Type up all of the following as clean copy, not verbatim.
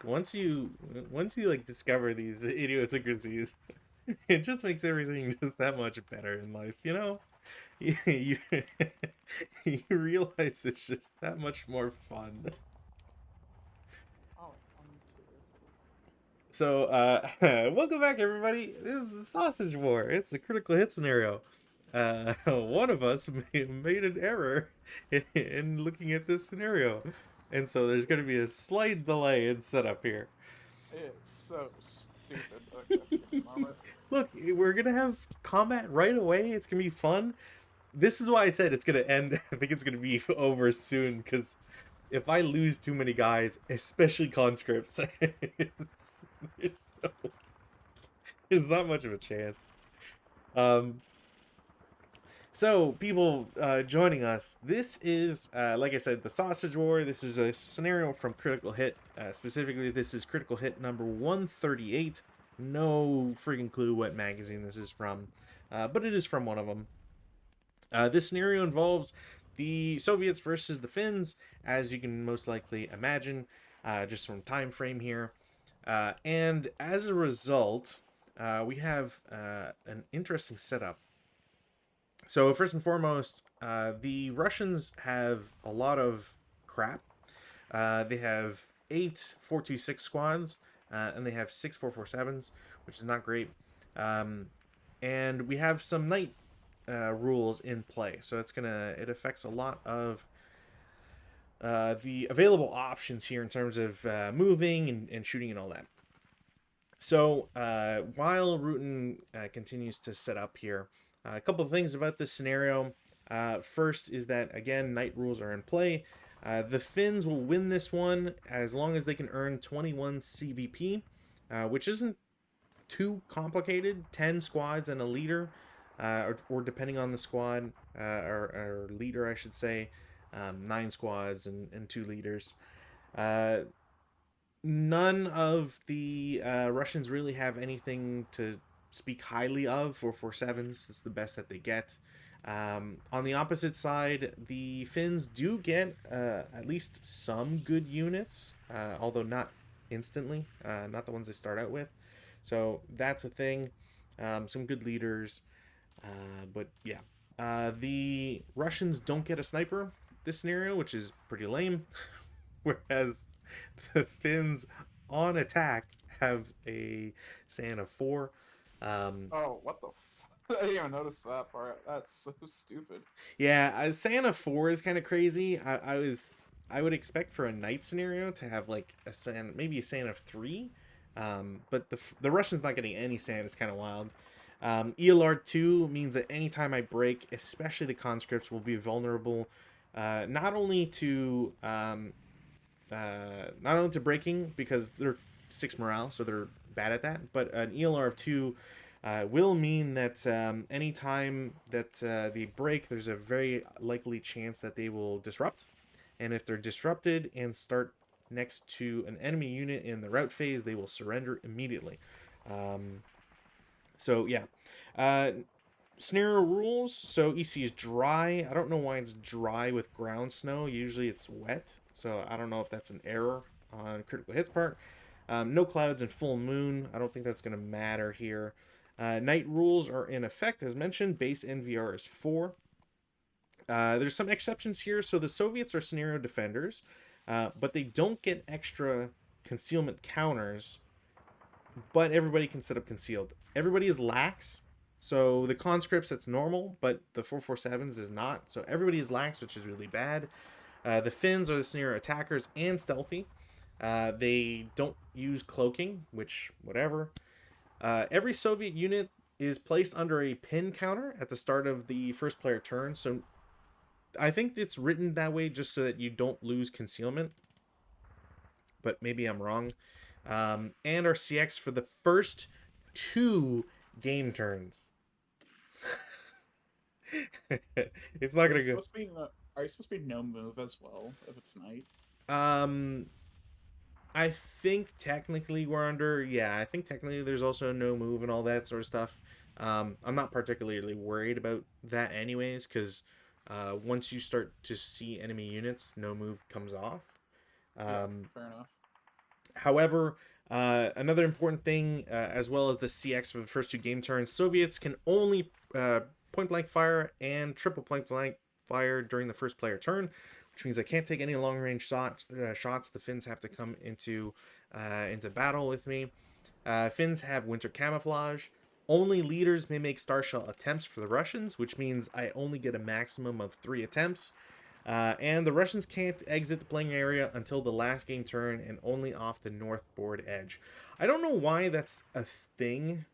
once you like discover these idiosyncrasies, it just makes everything just that much better in life, you know? You you realize it's just that much more fun. Oh, I'm too. So, welcome back, everybody. This is the Sausage War. It's a critical hit scenario. One of us made an error in looking at this scenario, and so there's going to be a slight delay in setup here. It's so stupid. Okay, give me a moment. Look, we're gonna have combat right away. It's gonna be fun. This is why I said it's gonna end. I think it's gonna be over soon because if I lose too many guys, especially conscripts, there's, no, there's not much of a chance. Um, so, people joining us, this is, like I said, the Sausage War. This is a scenario from Critical Hit. Specifically, this is Critical Hit number 138. No freaking clue what magazine this is from, but it is from one of them. This scenario involves the Soviets versus the Finns, as you can most likely imagine, just from time frame here. And as a result, we have an interesting setup. So first and foremost, the Russians have a lot of crap. They have 8 426 squads, and they have 6 447s, which is not great. Um, and we have some night rules in play, so it affects a lot of the available options here in terms of moving and shooting and all that. So while Rutan continues to set up here, a couple of things about this scenario. First is that again, night rules are in play. The Finns will win this one as long as they can earn 21 CVP, which isn't too complicated. 10 squads and a leader, or depending on the squad, or leader, I should say, 9 squads and 2 leaders. Uh, None of the Russians really have anything to speak highly of for sevens. It's the best that they get. On the opposite side, the Finns do get at least some good units, although not instantly, not the ones they start out with. So that's a thing. Some good leaders, but yeah. The Russians don't get a sniper this scenario, which is pretty lame. Whereas the Finns on attack have a SAN of 4. Um, Oh, what the? I didn't even notice that part. That's so stupid. yeah, a SAN of 4 is kind of crazy. I would expect for a night scenario to have like a SAN, maybe a SAN of 3. But the Russian's not getting any SAN is kind of wild. ELR2 means that anytime I break, especially the conscripts, will be vulnerable not only to not only to breaking because they're 6 morale, so they're bad at that, but an ELR of 2 will mean that anytime that they break, there's a very likely chance that they will disrupt. And if they're disrupted and start next to an enemy unit in the route phase, they will surrender immediately. Um, so, yeah. Uh, Scenario rules. So EC is dry. I don't know why it's dry with ground snow. Usually it's wet. So I don't know if that's an error on critical hits part. No clouds and full moon. I don't think that's going to matter here. Night rules are in effect as mentioned. Base NVR is 4. There's some exceptions here. So the Soviets are scenario defenders, but they don't get extra concealment counters, but everybody can set up concealed. Everybody is lax. So the conscripts, that's normal, but the 447s is not. So everybody is lax, which is really bad. The Finns are the scenario attackers and stealthy. They don't use cloaking, which, whatever. Every Soviet unit is placed under a pin counter at the start of the first player turn. So I think it's written that way just so that you don't lose concealment, but maybe I'm wrong. And our CX for the first 2 game turns. It's not Are you gonna go. supposed to be? Are you supposed to be no move as well if it's night? Um, I think technically we're under. Yeah, I think technically there's also no move and all that sort of stuff. I'm not particularly worried about that, anyways, because once you start to see enemy units, no move comes off. Yeah, Um, fair enough. However, another important thing, as well as the CX for the first two game turns, Soviets can only point blank fire and triple point blank fire during the first player turn, which means I can't take any long range shots. The Finns have to come into battle with me. Finns have winter camouflage. Only leaders may make star shell attempts for the Russians, which means I only get a maximum of 3 attempts. And the Russians can't exit the playing area until the last game turn and only off the north board edge. I don't know why that's a thing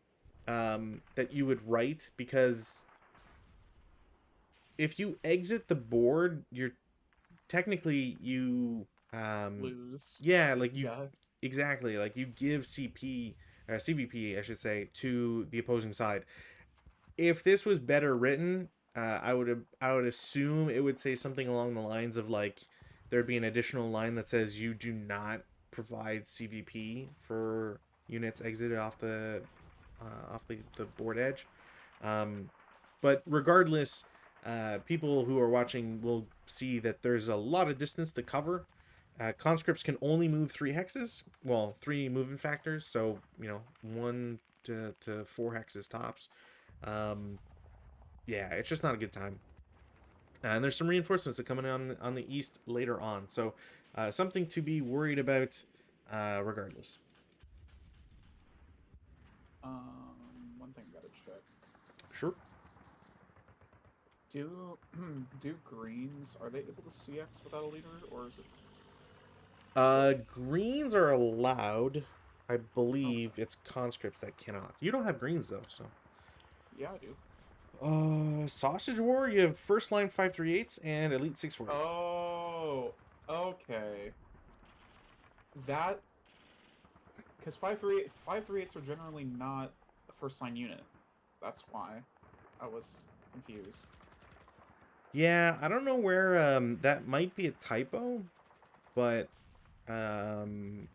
that you would write, because if you exit the board, you're technically um Lose. yeah, like you Yeah. exactly, like you give CVP, I should say, to the opposing side. If this was better written, I would assume it would say something along the lines of like there'd be an additional line that says you do not provide CVP for units exited off the board edge. Um, but regardless, people who are watching will see that there's a lot of distance to cover. Conscripts can only move 3 hexes, well, 3 movement factors, so 1 to 4 hexes tops. Um, yeah, it's just not a good time. And there's some reinforcements that come in on the east later on, so something to be worried about, regardless. One thing I gotta check. Sure. Do do greens, are they able to CX without a leader, or is it? Greens are allowed. I believe Okay. it's conscripts that cannot. You don't have greens though, so. Yeah, I do. Sausage War. You have first line 538s and elite 648s. Oh, okay. That because 538s are generally not a first line unit. That's why I was confused. Yeah, I don't know where that might be a typo, but um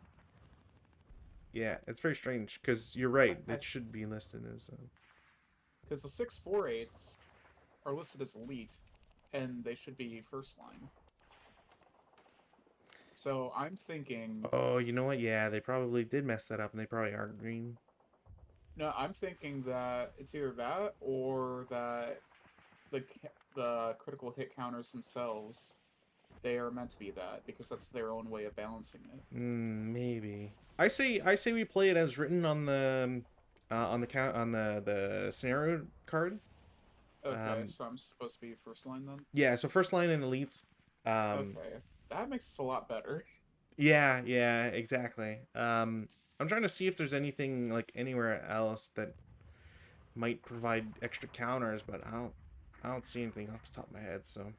yeah, it's very strange because you're right. I It should be listed as. because the 648s are listed as elite, and they should be first line. So I'm thinking, Oh, you know what? Yeah, they probably did mess that up, and they probably are green. no, I'm thinking that it's either that or that the critical hit counters themselves, they are meant to be that because that's their own way of balancing it. Maybe. I say we play it as written on the scenario card. Okay, Um, so I'm supposed to be first line then? yeah. So first line and elites. Um, Okay. That makes us a lot better. yeah, yeah, exactly. I'm trying to see if there's anything like anywhere else that might provide extra counters, but I don't see anything off the top of my head. So,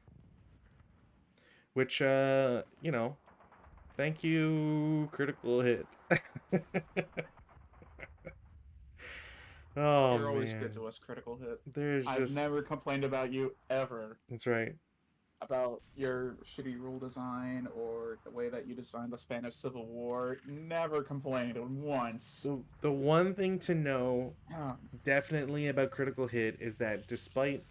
which thank you, critical hit. Oh You're always good man, to us, critical hit. there's I've never just complained about you ever. that's right. About your shitty rule design or the way that you designed the Spanish Civil War. Never complained once. The one thing to know definitely about critical hit is that despite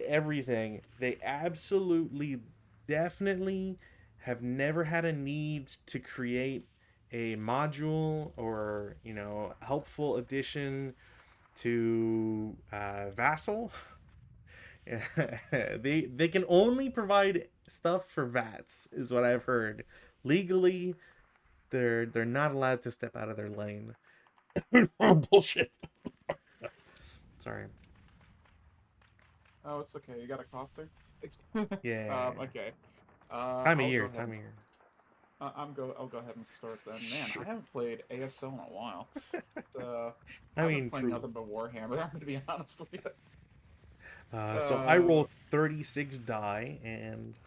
everything, they absolutely definitely have never had a need to create a module or helpful addition to Vassal. They can only provide stuff for VATs, is what I've heard. Legally, they're not allowed to step out of their lane. Oh, bullshit. Sorry. Oh, it's okay. You got a cough there? Yeah. Okay. Time of I'll go year. ahead Time and of year. I'll go ahead and start then. Man, I Sure. haven't played ASL in a while. I I've been mean, playing true. nothing but Warhammer. I'm gonna be honest with you. So I roll Uh, 36 die, and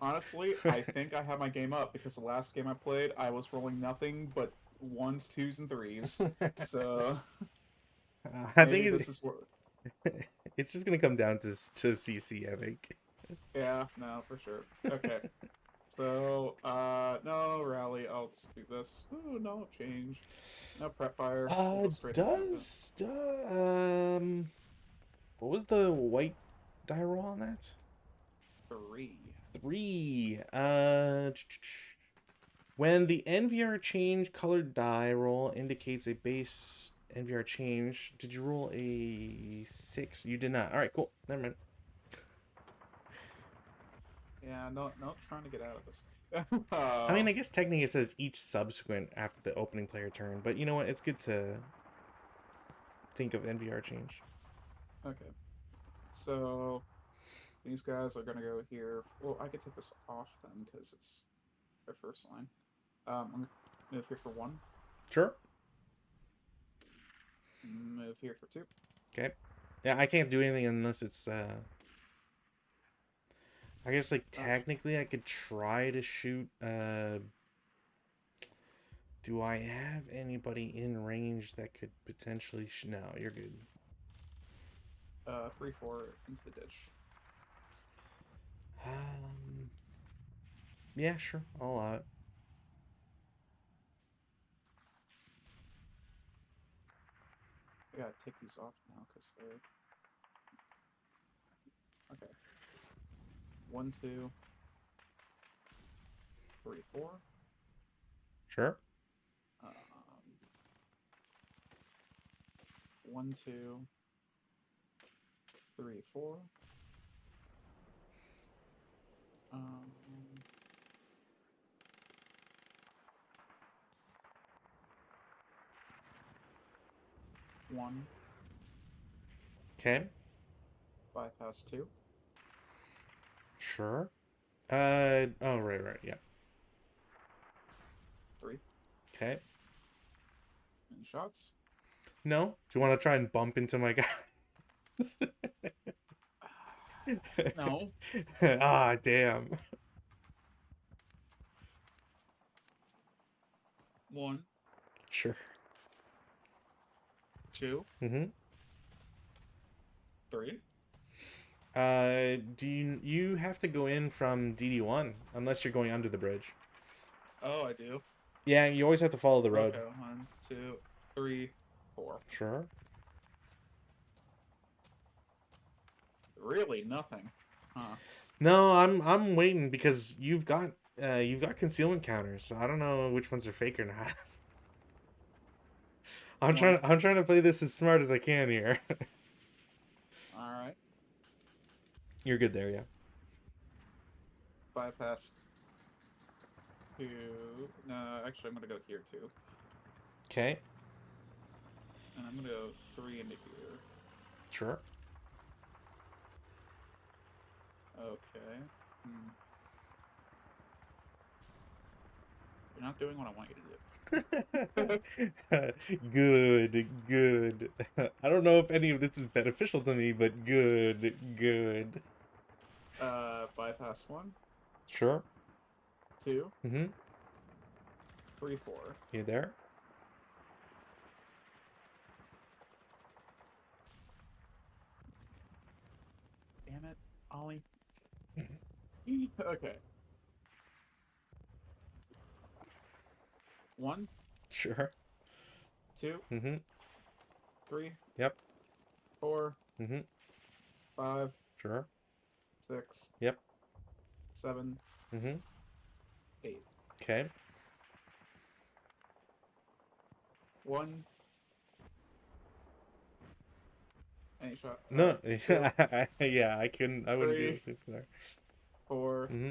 Honestly, I think I have my game up because the last game I played, I was rolling nothing but ones, twos, and threes. So I maybe think this is where. it's just gonna come down to CC. I think. Yeah, no, for sure. Okay. So, no rally. I'll just do this. Ooh, no change. No prep fire. We'll go straight to combat. What was the white die roll on that? 3. 3. When the NVR change colored die roll indicates a base NVR change, did you roll a 6? You did not. All right, cool. Never mind. Yeah, no, trying to get out of this. I mean, I guess technically it says each subsequent after the opening player turn, but you know what? It's good to think of NVR change. Okay, so these guys are gonna go here. Well, I could take this off then because it's their first line. I'm gonna move here for 1. Sure. Move here for 2. Okay. Yeah, I can't do anything unless it's I guess like technically I could try to shoot do I have anybody in range that could potentially no, you're good. 3-4 into the ditch. Yeah, sure. I'll allow it. I gotta take these off now because they're okay. 1, 2, 3, 4. Sure. 1, 2, 3, 4. Um, 1, Okay. bypass 2. Sure. Oh, right, yeah. 3. Okay. And shots. No? Do you want to try and bump into my guys? No. Ah, damn. 1, Sure. 2, Mm-hmm. 3. Do you have to go in from DD1 unless you're going under the bridge? Oh, I do. Yeah, you always have to follow the road. Okay, 1, 2, 3, 4. Sure. Really, nothing. Huh. No, I'm waiting because you've got concealment counters. So I don't know which ones are fake or not. I'm trying to play this as smart as I can here. All right. You're good there, yeah. Bypass 2. No, actually, I'm gonna go here too. Okay. And I'm gonna go 3 into here. Sure. Okay. You're not doing what I want you to do. Good. I don't know if any of this is beneficial to me, but good. Bypass 1, Sure. 2, Mm-hmm. 3, 4. You there? Damn it, Ollie. Okay. 1, Sure. 2, Mm-hmm. 3, Yep. 4, Mm-hmm. 5, Sure. 6, Yep. 7, Mm-hmm. 8. Okay. 1. Any shot? No. 2, Yeah, I wouldn't be 3, able to there. 4, Mm-hmm.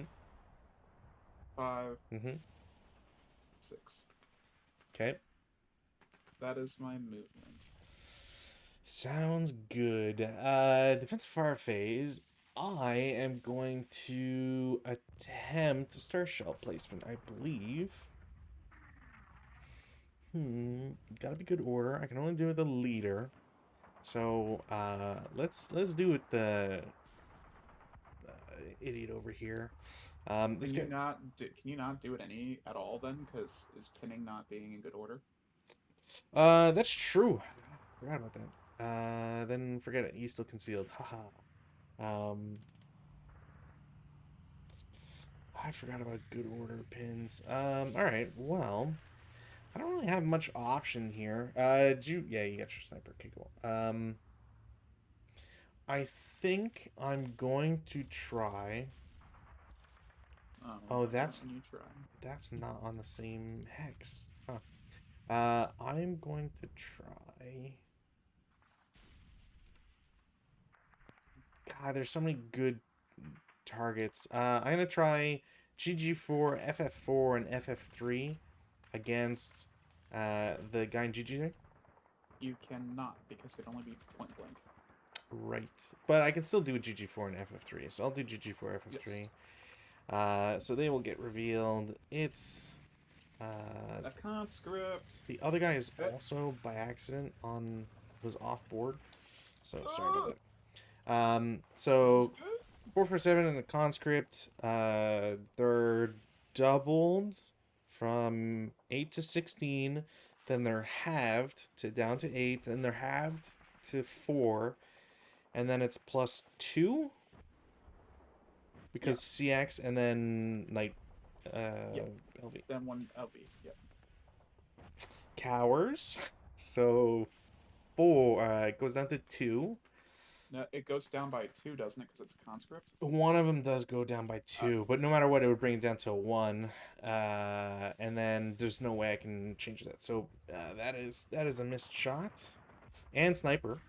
5, Mm-hmm. 6. Okay. That is my movement. Sounds good. Defensive fire phase. I am going to attempt star shell placement, I believe. Gotta be good order. I can only do it with the leader. So let's do it the idiot over here. This Can guy. you not do it any at all then? Because is pinning not being in good order? That's true. Forgot about that. Then forget it. He's still concealed. Haha. I forgot about good order pins. All right. Well, I don't really have much option here. Yeah, you got your sniper. Okay, cool. I think I'm going to try. Oh, Why don't you try? that's not on the same hex. Huh. I'm going to try. God, there's so many good targets. I'm gonna try GG4, FF4, and FF3 against the guy in GG3. You cannot, because it can only be point blank. Right, but I can still do GG4 and FF3, so I'll do GG4, Yes. FF3. So they will get revealed. It's A conscript. the other guy is Eh, also by accident was off board, so sorry about ah, that. that's So good. 4 for 7 and a conscript. They're doubled from 8 to 16. Then they're halved to down to 8. Then they're halved to 4. And then it's +2 because Yes. CX and then Knight Yep. LV. Then one LV. Yep. Cowers. So 4 it goes down to 2. No, it goes down by 2, doesn't it? Because it's a conscript. One of them does go down by Okay. 2, but no matter what, it would bring it down to a 1. And then there's no way I can change that. So that is a missed shot. And sniper.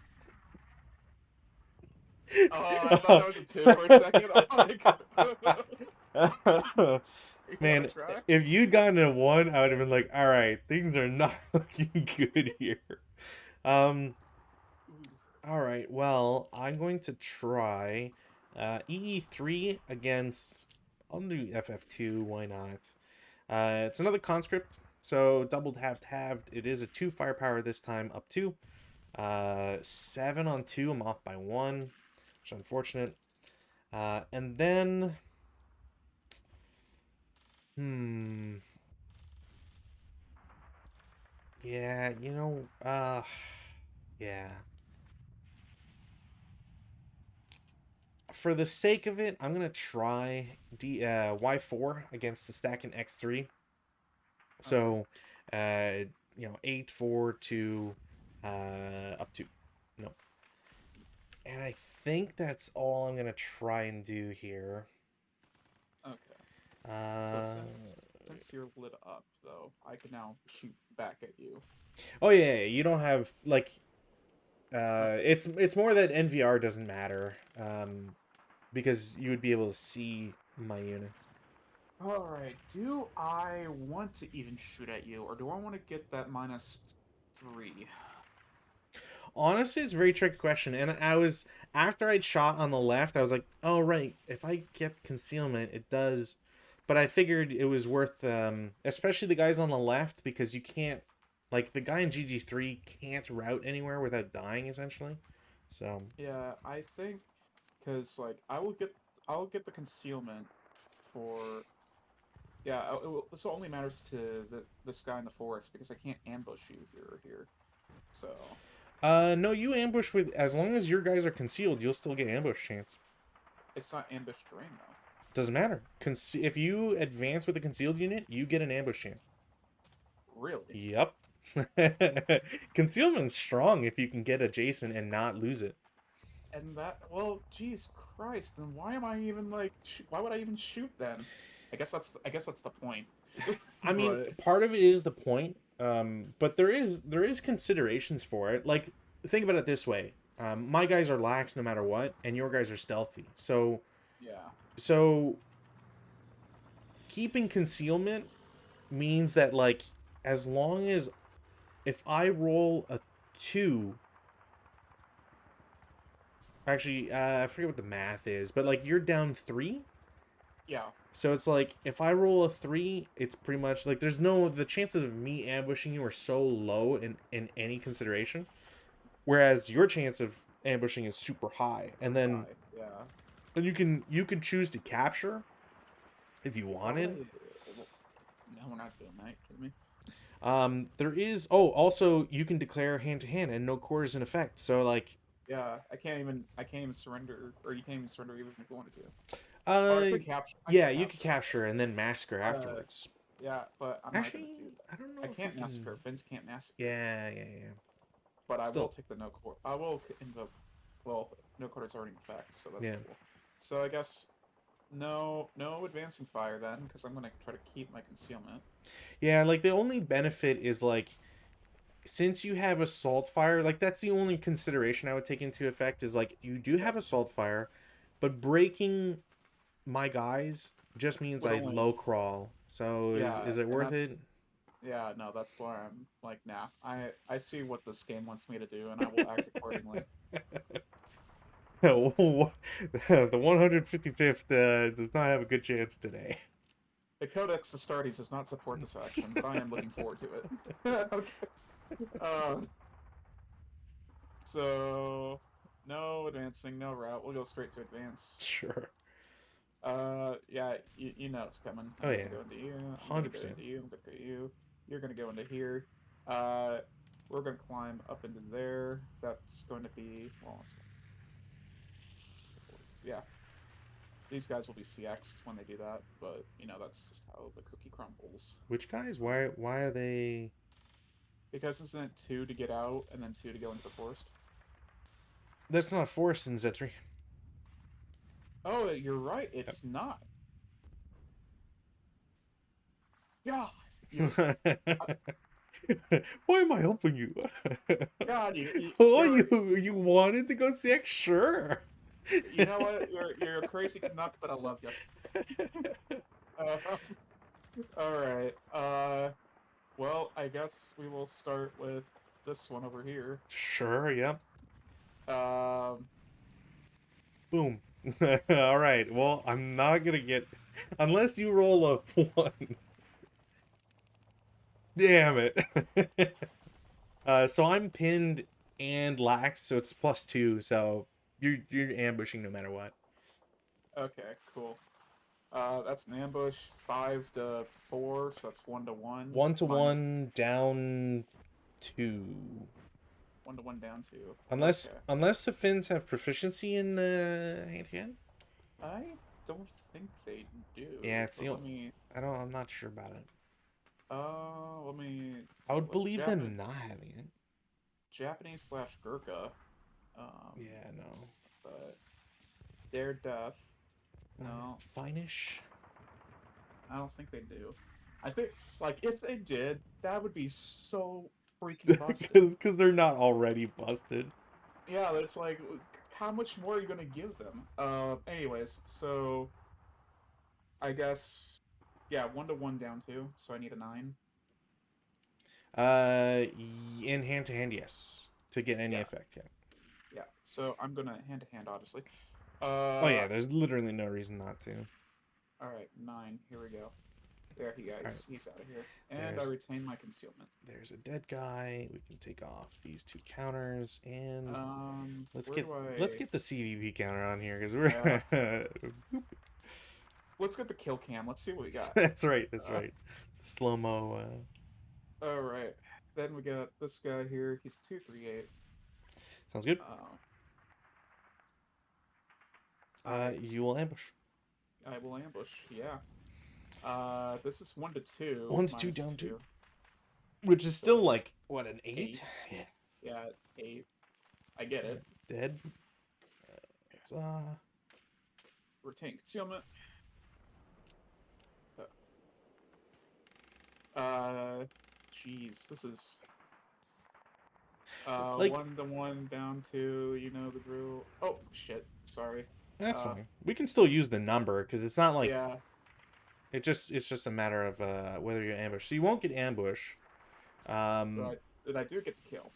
Oh, I thought that was a 2 for a second. Oh my god. You want Man, to try? if you'd gotten a 1, I would have been like, all right, things are not looking good here. Um, Ooh. all right, well, I'm going to try EE3 against. I'll do FF2, why not? It's another conscript, so doubled, halved, halved. It is a 2 firepower this time, up 2. 7 on 2, I'm off by 1, which is unfortunate. And then, yeah, yeah. For the sake of it, I'm gonna try Y4 against the stack in X3. Okay. So, 8 4 to up 2. No. And I think that's all I'm gonna try and do here. Okay. So Uh, since you're lit up, though, I can now shoot back at you. oh yeah, you don't have like Okay. it's more that NVR doesn't matter because you would be able to see my unit. All right. Do I want to even shoot at you, or do I want to get that -3? Honestly, it's a very tricky question, and I was after I'd shot on the left, I was like, oh right, if I get concealment, it does. But I figured it was worth, especially the guys on the left, because you can't, like the guy in GG3 can't route anywhere without dying essentially. So Yeah, I think because like I'll get the concealment for yeah. This only matters to this guy in the forest because I can't ambush you here or here. So no, you ambush with as long as your guys are concealed, you'll still get ambush chance. it's not ambush terrain though. Doesn't matter. If you advance with a concealed unit, you get an ambush chance. Really? Yep. Concealment's strong if you can get adjacent and not lose it. And that well, geez Christ, then why am I even like why would I even shoot then? I guess that's the point. I mean, But part of it is the point, but there is considerations for it. Like, think about it this way: my guys are lax no matter what, and your guys are stealthy. yeah. So keeping concealment means that like as long as if I roll a 2, actually, I forget what the math is, but like you're down 3. Yeah. So it's like if I roll a 3, it's pretty much like the chances of me ambushing you are so low in any consideration. Whereas your chance of ambushing is super high. And Super then high. Yeah. you could choose to capture if you Why would wanted. I? Well, no, we're not doing that. Kidding me? There is also you can declare hand to hand and no core is in effect. So like Yeah, I can't even surrender, or you can't even surrender even if you wanted to. Or I uh could capture. I could yeah, you could capture. capture and then massacre Uh, afterwards. yeah, but I'm not gonna do Actually, that. I don't I know if you can't can. massacre. Finns can't massacre. Yeah, yeah, yeah. But I will Still, take the no court. I will invoke. Well, no court is already in effect, so that's yeah. cool. So I guess no advancing fire then, because I'm gonna try to keep my concealment. Yeah, like the only benefit is like since you have assault fire, like that's the only consideration I would take into effect is like you do Yep. have assault fire, but breaking my guys just means Would I only low crawl. So yeah, is it and worth that's it? yeah, no, that's why I'm like, nah. I see what this game wants me to do, and I will act accordingly. The 155th does not have a good chance today. The Codex Astartes does not support this action, but I am looking forward to it. Okay. Uh, so no advancing, no route. We'll go straight to advance. Sure. Yeah, you know it's coming. Oh I'm gonna yeah, go into you. I'm gonna go 100%. into you. I'm gonna go to you. You're gonna go into here. Uh, we're gonna climb up into there. That's going to be well. Yeah, these guys will be CX'd when they do that, but you know that's just how the cookie crumbles. Which guys? Why are they? Because isn't it two to get out and then two to go into the forest? That's not forced in Z3. Oh, you're right. Yep. It's not. God, you're Why am I helping you? God. You Oh, you're you wanted to go CX? Sure. you know what? You're a crazy Canuck, but I love you. Uh, all right. Well, I guess we will start with this one over here. Sure, yep. Um, Boom. All right. Well, I'm not gonna get unless you roll a 1. Damn it. So I'm pinned and lax, so it's +2. So you're ambushing no matter what. okay, cool. That's an ambush. 5 to 4, so that's 1 to 1. One to Minus one down 2. 1 to 1 down to. Unless Okay. unless the Finns have proficiency in hand to hand. I don't think they Yeah, do, it's but let me. I'm not sure about it. Let me I take a would look. believe them not having it. Japanese slash Gurkha. Um, Yeah, no. but Dare Death. No, Finish. I don't think they do. I think like if they did, that would be so freaking busted. Because they're not already busted. Yeah, that's like how much more are you gonna give them? Anyways, so I guess yeah, 1 to 1 down two, so I need a 9. In hand to hand, yes, to get any Yeah, effect. Yeah. yeah. So I'm gonna hand to hand, obviously. Oh yeah, there's literally no reason not to. All right, 9. Here we go. There he All right. goes. He's out of here, and I There's retain my concealment. there's a dead guy. We can take off these 2 counters and let's Where get do let's I? get the CVP counter on here because Yeah, we're. let's get the kill cam. Let's see what we got. That's right. That's Uh, right. Slow mo. all right. Then we got this guy here. He's 238. Sounds good. Um, I You will ambush. I will ambush. Yeah. This is 1 to 2 1 to 2 minus down 2, 2, which is so still that's like what, an 8? 8. Yeah. Yeah, 8. I get it. Dead. Uh, Retain concealment. Uh, jeez, this is like 1 to 1 down to you know the drill. Oh shit, sorry. that's Uh, fine. We can still use the number because it's not like yeah, it's just a matter of whether you ambush. So you won't get ambush. Um, but I do get the kill.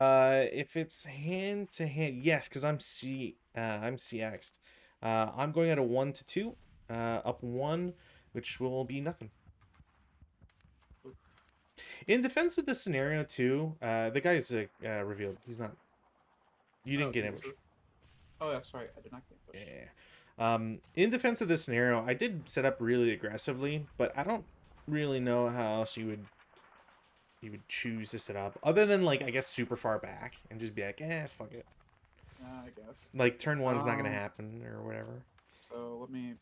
if it's hand to hand, yes, because I'm CX'd. I'm going at a 1 to 2, up 1, which will be nothing. Oof. In defense of the scenario too, the guy's revealed. He's not. You didn't Oh, get he's. ambush. Oh, that's right. I did not get push. Yeah. In defense of this scenario, I did set up really aggressively, but I don't really know how else you would choose to set up other than like I guess super far back and just be like, fuck it. I guess. Like turn one's not gonna Um. happen or whatever. So let me.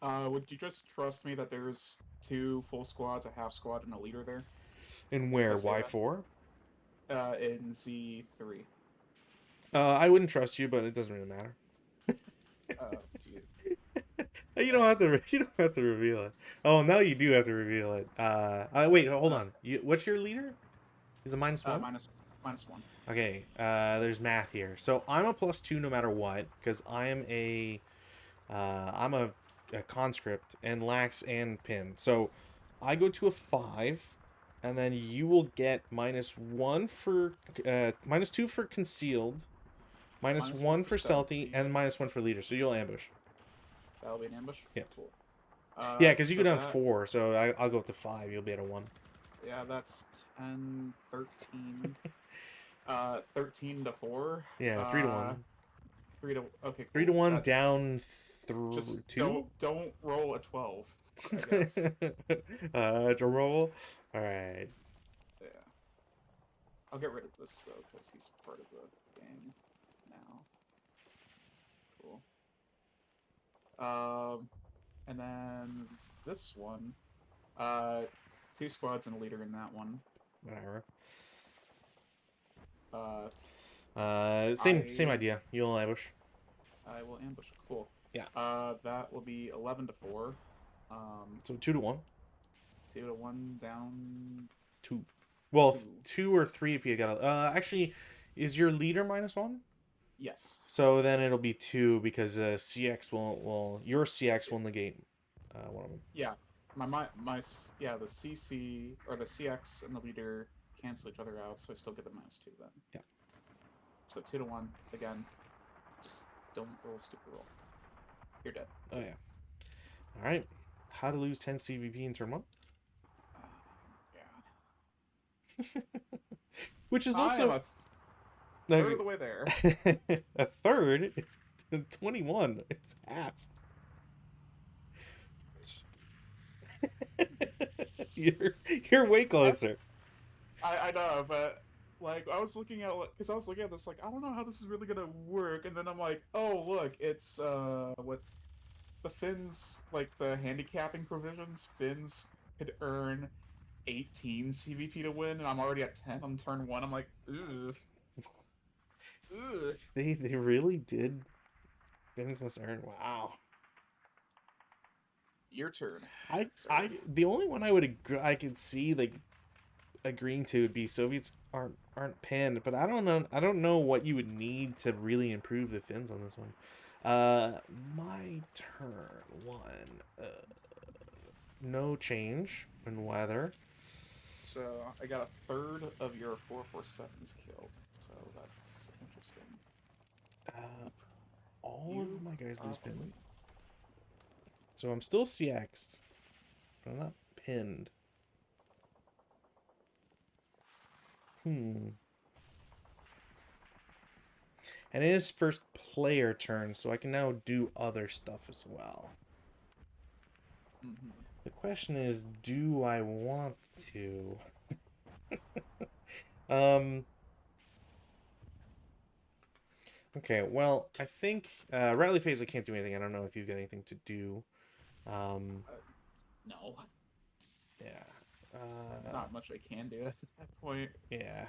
Would you just trust me that there's 2 full squads, a half squad, and a leader there? And If I where say that. Y4? In Z3. I wouldn't trust you, but it doesn't really matter. Gee. You don't have Yes. to. You don't have to reveal it. Oh, now you do have to reveal it. Wait, hold Uh, on. What's your leader? Is it -1? minus one. Okay. There's math here. So I'm a +2 no matter what, because I'm a conscript and lax and pin. So I go to a 5, and then you will get -1 for -2 for concealed, minus Minus one one for for stealthy, stealthy. and -1 for leader. So you'll ambush. That'll be an ambush. Yeah. Cool. Yeah, because you go So down that 4, so I'll go up to 5. You'll be at a 1. yeah, that's 10, 13. 13 to 4. Yeah, 3 to 1. 3 to okay, 3 to cool. 1 That down just 2. don't roll a 12, I guess. Drum roll. All right. Yeah. I'll get rid of this though, because he's part of the gang now. Cool. And then this one, uh, 2 squads and a leader in that one. Whatever. Uh, Same I idea. You'll ambush. I will ambush. Cool. Yeah. That will be 11 to 4. So 2 to 1. 2 to 1 down 2. Well, 2. 2 or 3 if you got a. Actually, is your leader -1? Yes. So then it'll be 2 because CX will your CX will negate one of them. Yeah. Yeah, the CC or the CX and the leader cancel each other out, so I still get the -2 then. Yeah. So 2 to 1 again. Just don't roll a stupid roll. You're dead. Oh yeah. All right. How to lose 10 CVP in turn 1? Yeah. Which is I am also a third of the way there. a third. It's 21. It's half. You're way closer. I know, but like I was looking at because I was looking at this like I don't know how this is really gonna work, and then I'm like, oh look, it's what the Finns like the handicapping provisions. Finns could earn 18 CVP to win, and I'm already at 10 on turn 1. I'm like, ugh, ugh. They really did. Ben's must earn. Wow. Your turn, I sir. the only one I could see like agreeing to would be Soviets aren't pinned, but I don't know what you would need to really improve the Finns on this one. My turn 1. No change in weather. So I got a third of your 447s killed, so that's interesting. All You of my guys lose pin. probably So I'm still CX'd, but I'm not pinned. And it is first player turn, so I can now do other stuff as well. Mm-hmm. The question is, do I want to? Okay, well, I think Rally Phase I can't do anything. I don't know if you've got anything to do. No, Yeah. not much I can do at that point. Yeah.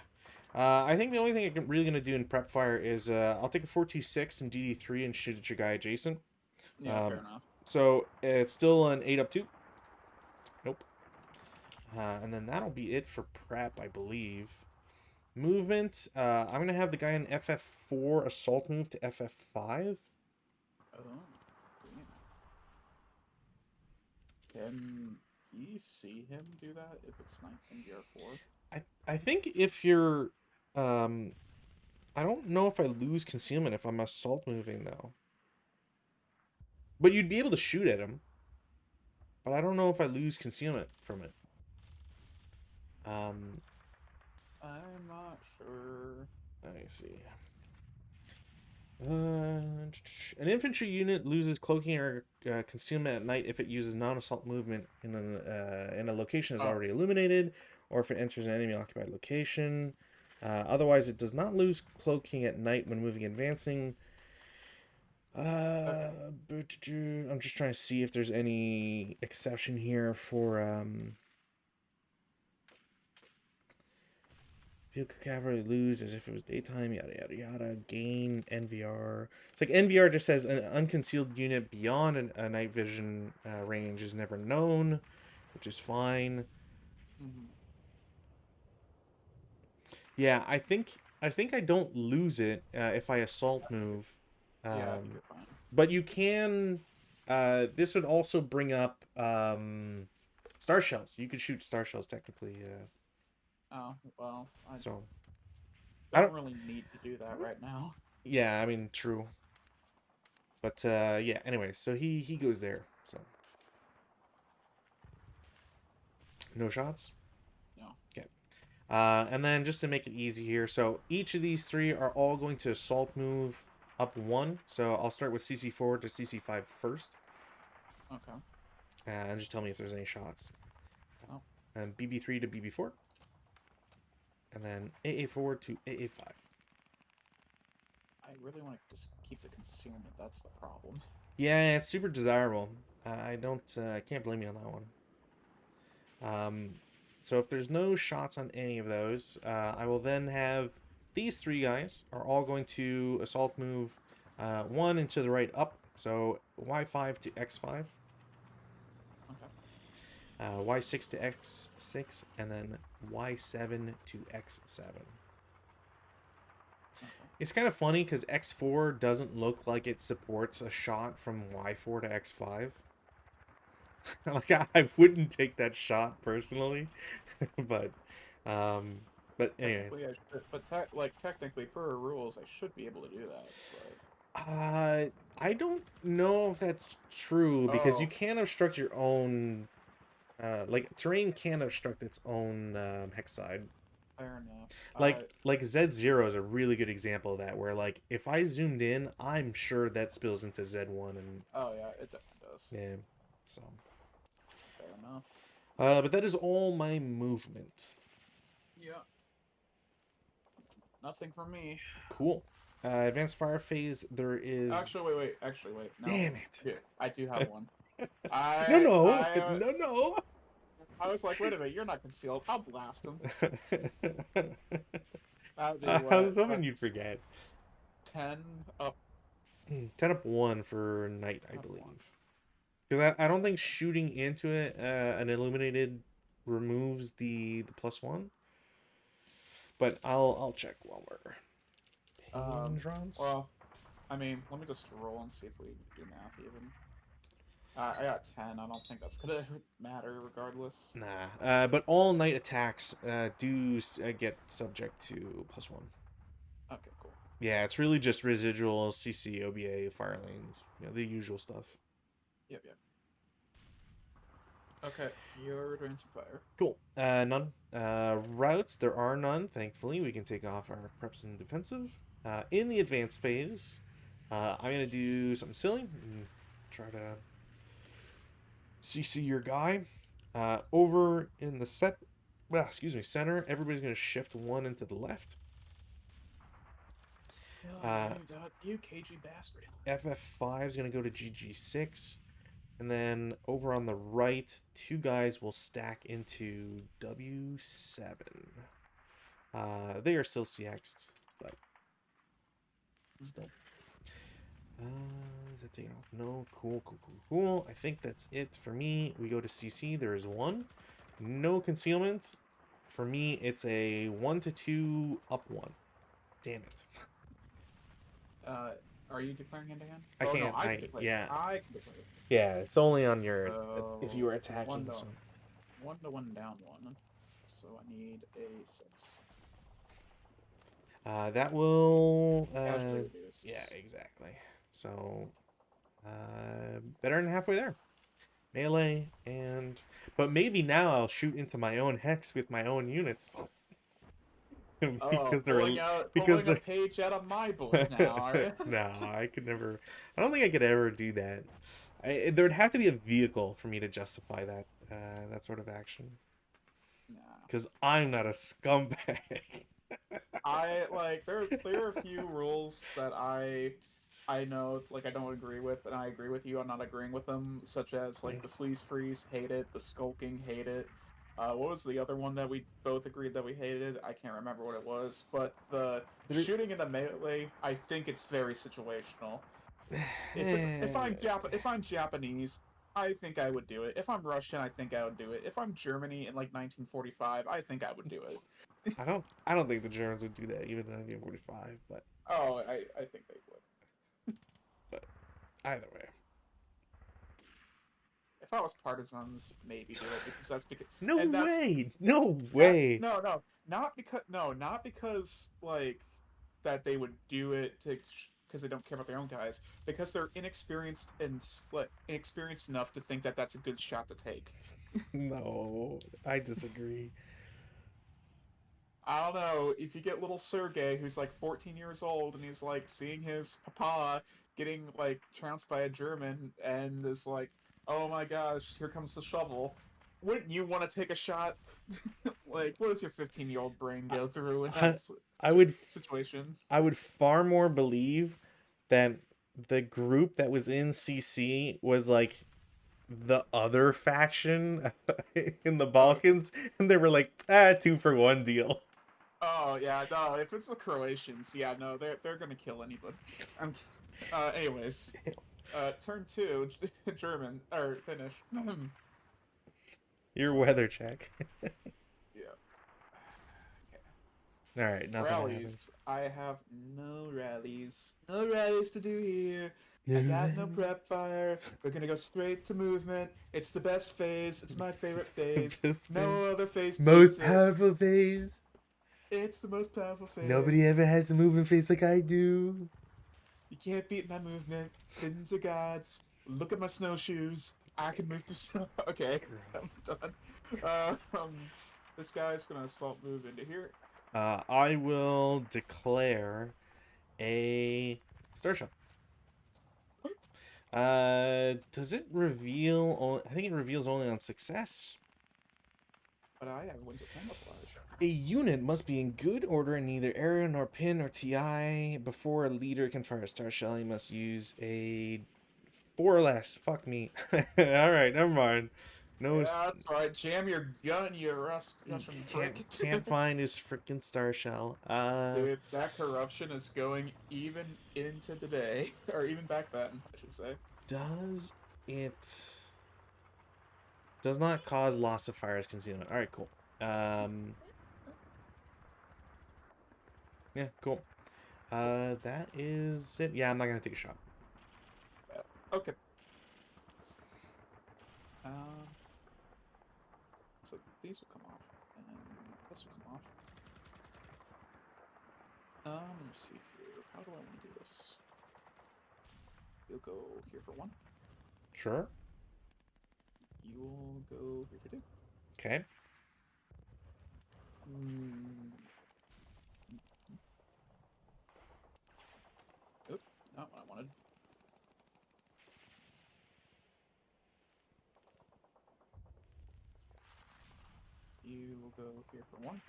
I think the only thing I'm really going to do in prep fire is I'll take a 426 and DD3 and shoot at your guy adjacent. Yeah, fair enough. So it's still an 8 up 2. Nope. And then that'll be it for prep, I believe. Movement. I'm going to have the guy in FF4 assault move to FF5. Oh, damn. Can he see him do that if it's sniped in GR4? I think if you're... I don't know if I lose concealment if I'm assault moving, though. But you'd be able to shoot at him. But I don't know if I lose concealment from it. I'm not sure. Let me see. An infantry unit loses cloaking or concealment at night if it uses non-assault movement in a location that's already illuminated, or if it enters an enemy-occupied location. Otherwise, it does not lose cloaking at night when moving and advancing. Okay. I'm just trying to see if there's any exception here for Vehicle cavalry lose as if it was daytime, yada yada yada. Gain NVR. It's like NVR just says an unconcealed unit beyond a night vision range is never known, which is fine. Mm-hmm. Yeah, I think I don't lose it if I assault move. Yeah, I think Um, you're fine. but you can. This would also bring up star shells. You could shoot star shells technically. Oh, well, I So I don't don't. really need to do that right now. Yeah, I mean true. But yeah. Anyway, so he goes there. So no shots. No. Okay. And then just to make it easy here, so each of these three are all going to assault move up one. So I'll start with CC4 to CC5 first. Okay. And just tell me if there's any shots. Oh, And BB3 to BB4. And then AA4 to AA5. I really want to just keep the concealment. That's the problem. Yeah, it's super desirable. I can't blame you on that one. So if there's no shots on any of those, I will then have these three guys are all going to assault move one into the right up. So Y5 to X5. Okay. Y6 to X6, and then Y7 to X7. Okay. It's kind of funny because X4 doesn't look like it supports a shot from Y4 to X5. Like I wouldn't take that shot personally, but um, but anyways, Technically, I should, but technically, per rules, I should be able to do that. But I don't know if that's true because you oh, can obstruct your own. Like terrain can obstruct its own hex side. fair enough. Like Z0 is a really good example of that, where like if I zoomed in, I'm sure that spills into Z1 and Oh yeah, it definitely does. yeah, so. Fair enough. But that is all my movement. Yeah. Nothing for me. Cool. Advanced fire phase. There is. Actually, wait. No, Damn it. yeah, I do have one. No, I, no, I, no, no. I was like, wait a minute, you're not concealed. I'll blast him. That'd be I what? was hoping you'd forget. 10 up. 10 up 1 for night, I Up believe. one. Because I don't think shooting into it, an illuminated removes the +1. But I'll check while we're Drones. Well, I mean, let me just roll and see if we do math even. I got 10. I don't think that's gonna matter regardless. Nah. But all night attacks do get subject to +1. Okay, cool. Yeah, it's really just residual CC, OBA, fire lanes, the usual stuff. Yep. Okay, you're advancing fire. Cool. None. Routes, there are none. Thankfully, we can take off our preps and defensive. In the advanced phase, I'm gonna do something silly and try to CC your guy. Over in the center, everybody's gonna shift one into the left. You cagey bastard. FF5 is gonna go to GG6. And then over on the right, two guys will stack into W7. They are still CX'd, but still. Is that taking off? No. Cool. I think that's it for me. We go to CC. There is one. No concealment. For me, it's a 1 to 2 up 1. Damn it. Are you declaring hand to hand? I can't. No, I can declare. Yeah. I can declare. Yeah, it's only on your if you were So, attacking. So. 1 to 1 down 1. So I need a 6. That will. Casually reduced. Yeah, exactly. So, better than halfway there. Melee and. But maybe now I'll shoot into my own hex with my own units. Because pulling a page out of my book now, are you? No, I could never. I don't think I could ever do that. There would have to be a vehicle for me to justify that sort of action. Nah. Because I'm not a scumbag. There are a few rules that I know I don't agree with, and I agree with you on not agreeing with them, such as the sleeves freeze, hate it, the skulking, hate it. What was the other one that we both agreed that we hated? I can't remember what it was, but the There- shooting in the melee, I think it's very situational. Eh, If I'm Japanese, I think I would do it. If I'm Russian, I think I would do it. If I'm Germany in like 1945, I think I would do it. I don't think the Germans would do that even in 1945, Oh, I think they would. but either way. If I was partisans, maybe do it because No and that's way. No that way. not because like that they would do it to because they don't care about their own guys, because they're inexperienced and inexperienced enough to think that that's a good shot to take. No, I disagree. I don't know if you get little Sergey, who's like 14 years old, and he's like seeing his papa getting like trounced by a German, and is like, "Oh my gosh, here comes the shovel." Wouldn't you want to take a shot? Like, what does your 15-year-old brain I, go through in that I, I would situation? I would far more believe that the group that was in CC was like the other faction in the Oh, Balkans, and they were like, 2-for-1 deal. oh yeah, no. If it's the Croatians, yeah, no, they're gonna kill anybody. I'm, anyways, turn two, German or Finnish. Your So weather check. yeah. All right, nothing happens. Rallies. I have no rallies. No rallies to do here. I got no prep fire. We're gonna go straight to movement. It's the best phase. It's my favorite phase. Best phase. No other phase beats Most it. powerful phase. It's the most powerful Nobody phase. ever has a moving face like I do. You can't beat my movement. Spins are gods. Look at my snowshoes. I can move through snow. Okay, I'm Gross. done. This guy's gonna assault move into here. I will declare a star shot. Does it reveal? I think it reveals only on success. But I have winter camouflage. A unit must be in good order in neither area nor pin or TI before a leader can fire a star shell. He must use a 4 or less. Fuck me. All right, never mind. No, Yeah, that's right. Jam your gun, you Russian prick. can't find his freaking star shell. Dude, that corruption is going even into today. Or even back then, I should say. Does it does not cause loss of fire's concealment? All right, cool. Um, yeah, cool. That is it. Yeah, I'm not gonna take a shot. Okay. Um, so these will come off, and this will come off. Let me see here. How do I want to do this? You'll go here for 1. Sure. You'll go here for 2. Okay. Mm. Oop, not what I wanted. You will go here for 1.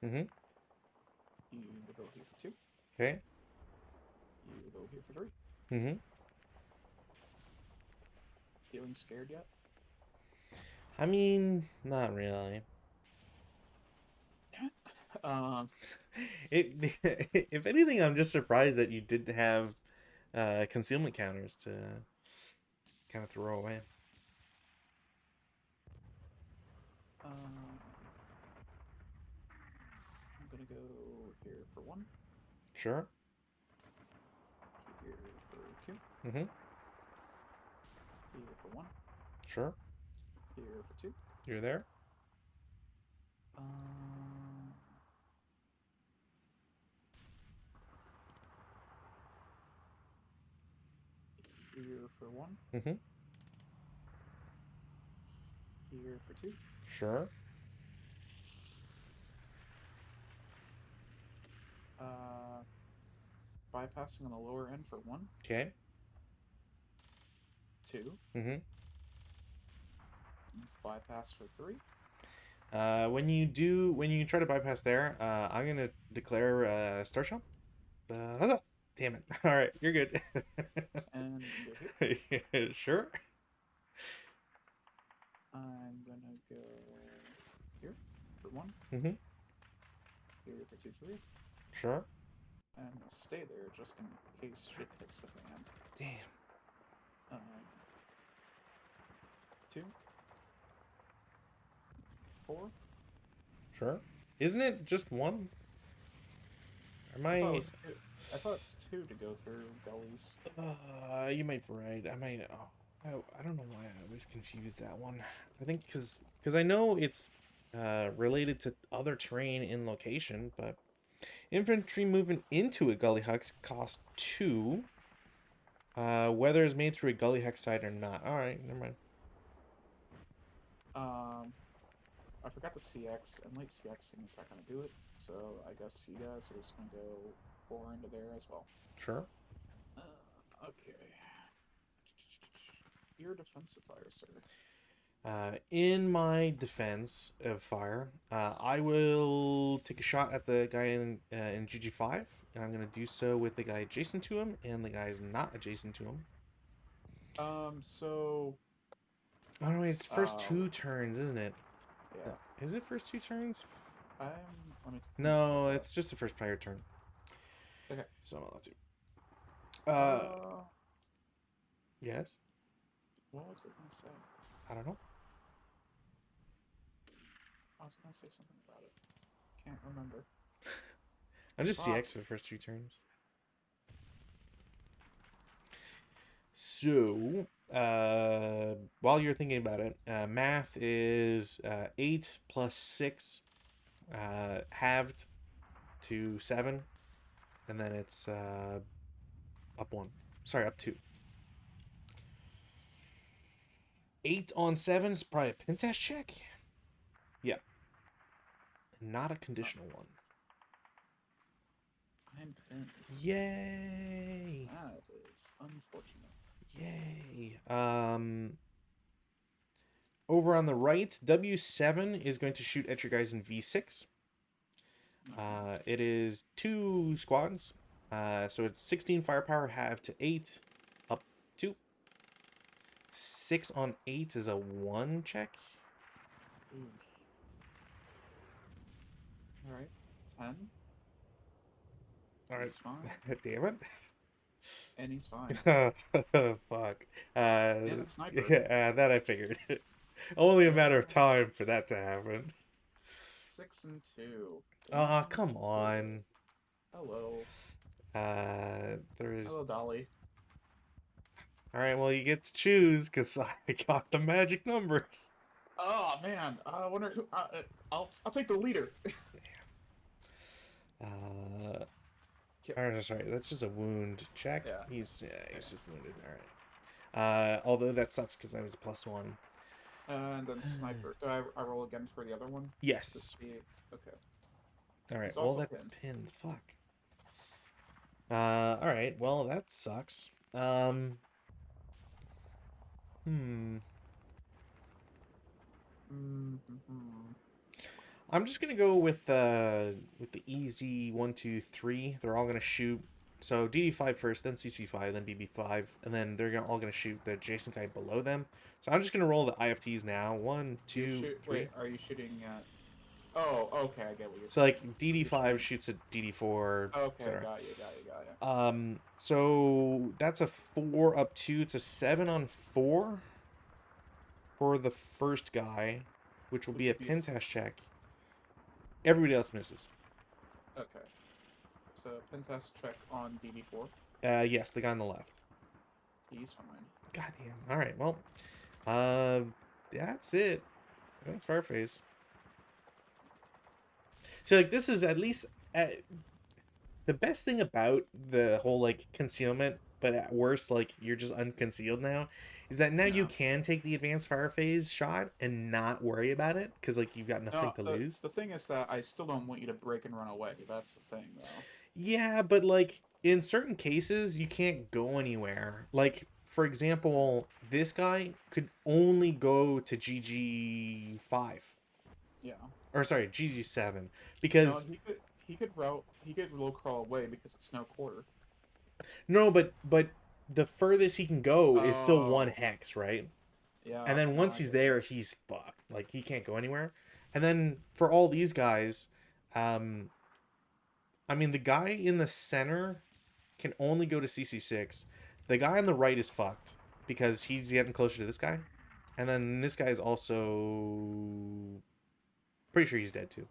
Mm-hmm. You will go here for 2. Okay. You will go here for 3. Mm-hmm. Feeling scared yet? I mean, not really. um, It. If anything, I'm just surprised that you didn't have concealment counters to kind of throw away. I'm gonna go here for 1. Sure. Here for 2. Mm-hmm. Here for 1. Sure. Here for 2. You're there. Here for 1. Mm-hmm. Here for 2. Sure. Bypassing on the lower end for 1. Okay. 2. Mm-hmm. Bypass for 3. When you try to bypass there, I'm gonna declare star shot. Damn it! All right, you're good. And go here. Sure. I'm gonna go Here for 1. Mm-hmm. Here for 2, 3. Sure. And we'll stay there just in case shit hits the fan. Damn. 2, 4. Sure. Isn't it just one? Am I thought it I? was 2. I thought it's 2 to go through gullies. You might be right. I might. Oh, I don't know why I always confuse that one. I think because I know it's related to other terrain in location, but infantry movement into a gully hex costs 2. Whether it's made through a gully hex site or not. All right, never mind. I forgot the CX, and late CXing is not going to do it, so I guess you guys are just going to go 4 into there as well. Sure. Okay. Your defensive fire, sir. In my defense of fire, I will take a shot at the guy in GG5, and I'm going to do so with the guy adjacent to him and the guys not adjacent to him. So... Oh, no, it's first 2 turns, isn't it? Yeah. Is it first 2 turns? Let me No, it's just the first player turn. Okay. So I'm allowed to. Yes? What was it going to say? I don't know. I was going to say something about it. Can't remember. I'm just CX for the first 2 turns. So, while you're thinking about it, math is 8 plus 6 halved to 7, and then it's up 1. Sorry, up 2. 8 on 7 is probably a pin test check. Yeah. Not a conditional one. I'm pinned. Yay! That is unfortunate. Yay. Over on the right, W7 is going to shoot at your guys in V6. It is 2 squads. So it's 16 firepower, half to 8, up 2. 6 on 8 is a 1 check. Ooh. Alright. 10. All right. He's fine. Damn it. And he's fine. Fuck. And a sniper. Yeah, that I figured. Only a matter of time for that to happen. 6 and 2. Oh, come on. Hello. There's... Hello, Dolly. Alright, well, you get to choose, because I got the magic numbers. Oh, man. I wonder who... I'll take the leader. Alright, sorry, that's just a wound check. Yeah. He's just wounded. Alright. Although that sucks, because I was a +1. And then sniper. Do I roll again for the other one? Yes. Okay. Alright, well, that pinned. Fuck. Alright, well, that sucks. I'm just gonna go with the easy 1, 2, 3. They're all gonna shoot. So DD5 first, then CC5, then BB5, and then they're all gonna shoot the adjacent guy below them. So I'm just gonna roll the IFTs now. 1, 2, 3. Wait, are you shooting at? Oh, okay, I get what you're saying. So like DD5 shoots at DD4. Okay, got you. So that's a 4 up 2. It's a 7 on 4 for the first guy, which will be a pin test check. Everybody else misses. Okay. So pin test check on DD4. Yes, the guy on the left. He's fine. Goddamn. All right. Well, that's it. That's Fireface. So like this is at least the best thing about the whole like concealment, but at worst like you're just unconcealed now, is that now you can take the advanced fire phase shot and not worry about it because like you've got nothing to lose. The thing is that I still don't want you to break and run away. That's the thing, though. Yeah, but like in certain cases you can't go anywhere. Like for example, this guy could only go to GG5. Yeah. Or sorry, GG7 because he could low crawl away because it's no quarter. No, but the furthest he can go is still 1 hex, right? And Yeah, then no, once I he's get that. there, he's fucked. Like he can't go anywhere. And then for all these guys, um, I mean the guy in the center can only go to CC6. The guy on the right is fucked because he's getting closer to this guy. And then this guy is also pretty sure he's dead too.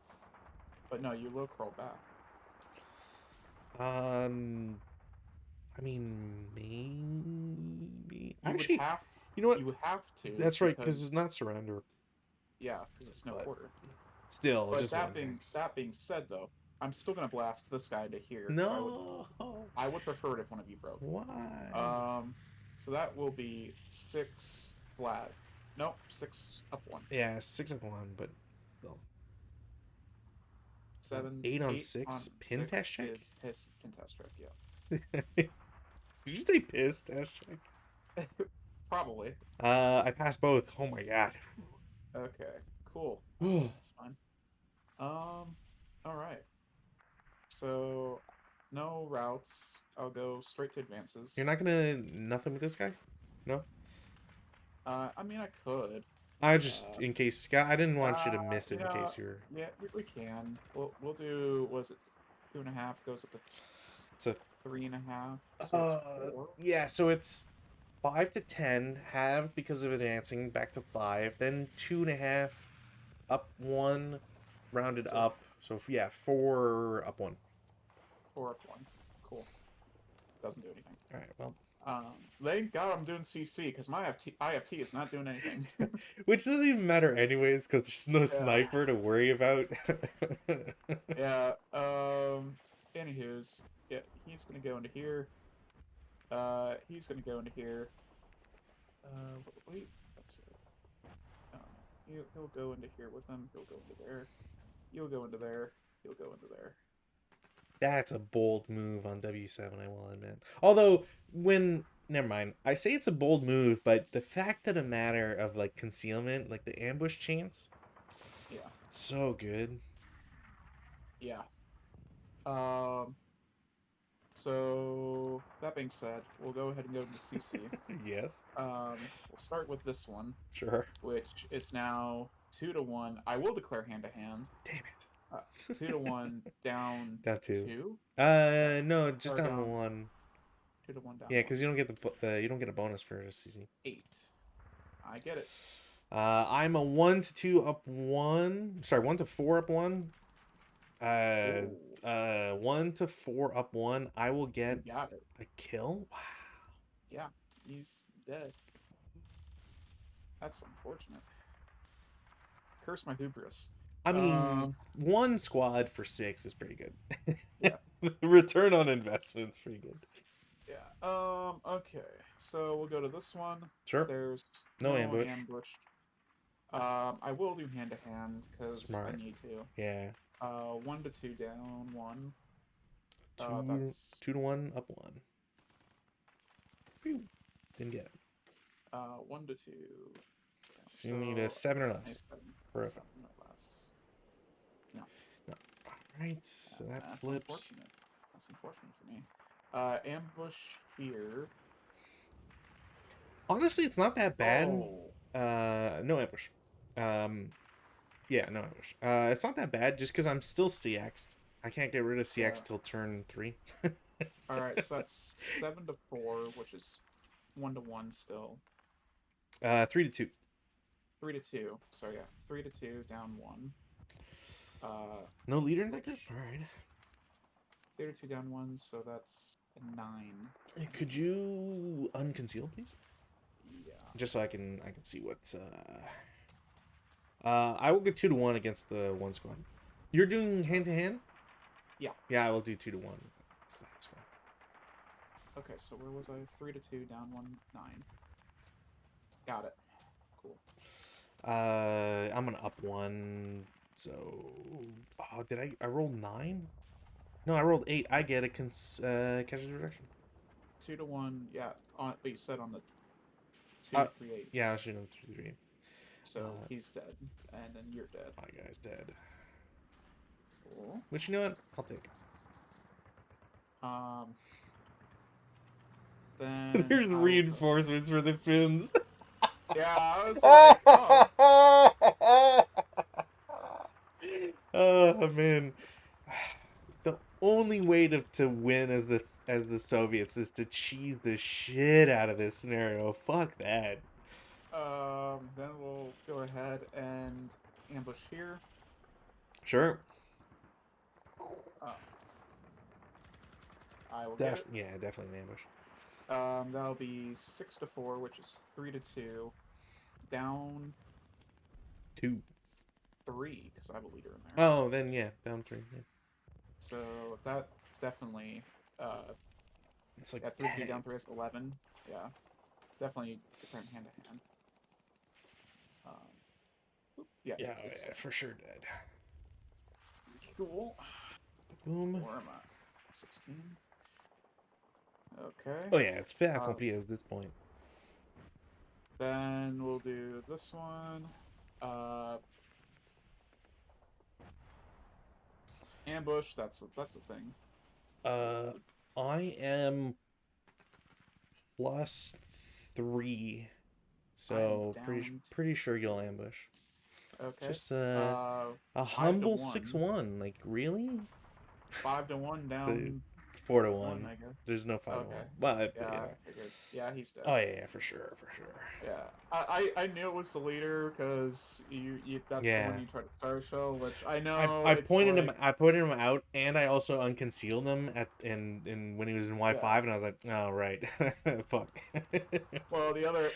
But no, you will crawl back. Um, I mean, maybe. You would Actually, have you know what? you would have to That's right, because because it's not surrender. yeah, because it's no But quarter. still, But just one hex. that being said, though, I'm still gonna blast this guy to here because No. I would prefer it if one of you broke. Why? Um, so that will be 6 flat. Nope, 6 up 1. Yeah, 6 of 1, but still. 7, 8 on Eight on 6 pin 6 test check. is his contest trick. Did you say piss test check? Yeah, probably. I passed both. Oh my god. Okay, cool. You're That's fine. All right. So no routes. I'll go straight to advances. not gonna nothing with this guy? No. I mean, I could. I just Uh, in case I didn't want you to miss it in yeah, case you're. yeah, we can. We'll do. Was it 2.5 goes up to It's a 3.5? So that's 4. yeah. So it's 5 to 10 halved because of advancing back to 5, then 2.5 up 1 rounded So up. So yeah, 4 up 1. 4 up 1. Cool. Doesn't do anything. All right. Well, Thank God I'm doing CC because my IFT is not doing anything. which doesn't even matter anyways because there's no Yeah. sniper to worry about. Yeah. Anywho's, yeah, he's gonna go into here. He's gonna go into here. Wait. Let's see. He'll go into here with him. He'll go into there. You'll go into there. He'll go into there. That's a bold move on W7, I will admit. Although, never mind. I say it's a bold move, but the fact of the matter of, like, concealment, like the ambush chance, Yeah. so good. Yeah. So that being said, we'll go ahead and go to the CC. Yes, We'll start with this one, sure. which is now 2 to 1. I will declare hand to hand. Damn it. 2 to 1 down Down 2. 2. No, just Or down down 1. 2 to 1 down. Yeah, because you don't get you don't get a bonus for CC. 8. I get it. I'm a 1 to 2 up 1. Sorry, 1 to 4 up 1. Ooh. 1 to 4 up 1. I will get You got it. a kill. Wow. Yeah, he's dead. That's unfortunate. Curse my hubris. I mean, 1 squad for 6 is pretty good. Yeah. Return on investment's pretty good. Yeah. Okay. So we'll go to this one. Sure. There's No ambush. I will do hand to hand because I Smart. need to. Yeah. 1 to 2 down 1. 2 to 1 up 1. Pew. Didn't get it. 1 to 2. So you need a 7 or less. 7 For a or less. No. Alright, so that That's flips. unfortunate. That's unfortunate for me. Ambush here. Honestly, it's not that bad. Oh. No ambush. Yeah, no ambush. It's not that bad just because I'm still CX'd. I can't get rid of CX till turn 3. Alright, so that's 7 to 4, which is 1 to 1 still. 3 to 2. 3 to 2. So yeah, 3 to 2, down 1. No leader in that group? Alright. 3 to 2, down 1, so that's a 9. Could you unconceal, please? Yeah. Just so I can see what I will get 2 to 1 against the 1 squad. You're doing hand to hand? Yeah. Yeah, I will do 2 to 1. It's that squad. Okay, so where was I? 3 to 2, down 1, 9. Got it. Cool. I'm gonna up 1. So, did I roll 9? No, I rolled 8. I get a casualty reduction. 2 to 1, yeah. But you said on the 2 3 8. Yeah, I was shooting 3 3. So he's dead, and then you're dead. My guy's dead. Cool. Which, you know what? I'll take. Then There's reinforcements for the Finns. Yeah, I was like, oh, Oh man, the only way to win as the Soviets is to cheese the shit out of this scenario. Fuck that. then we'll go ahead and ambush here. Sure. Um, I will get it. Yeah, definitely an ambush. That'll be 6 to 4, which is 3 to 2. Down Two. 3, because I have a leader in there. Oh, then yeah, down three. Yeah. So that's definitely It's like yeah, 3 to 2 10. down 3 is 11. Yeah, definitely different hand to hand. Yeah, Yeah, it's yeah, dead. for sure dead. Cool. Boom. Where am I? 16. Okay. Oh yeah, it's fait Uh, accompli at this point. then we'll do this one. Uh, ambush. That's a thing. Uh, I am +3, I am so down. pretty sure you'll ambush. Okay. Just Uh, a 5 to humble 1. 6-1. Like really? 5 to 1 It's, down it's 4 to 1, 1. I guess. There's no 5 to 1. Okay. But Yeah, yeah. I figured. Yeah, he's dead. Oh yeah, yeah, for sure, for sure. Yeah, I knew it was the leader because you that's the one Yeah. you tried to start show, which I know I it's pointed him like I pointed him out, and I also unconcealed him at in when he was in yeah. Y5, and I was like, oh right. Fuck. Well, the other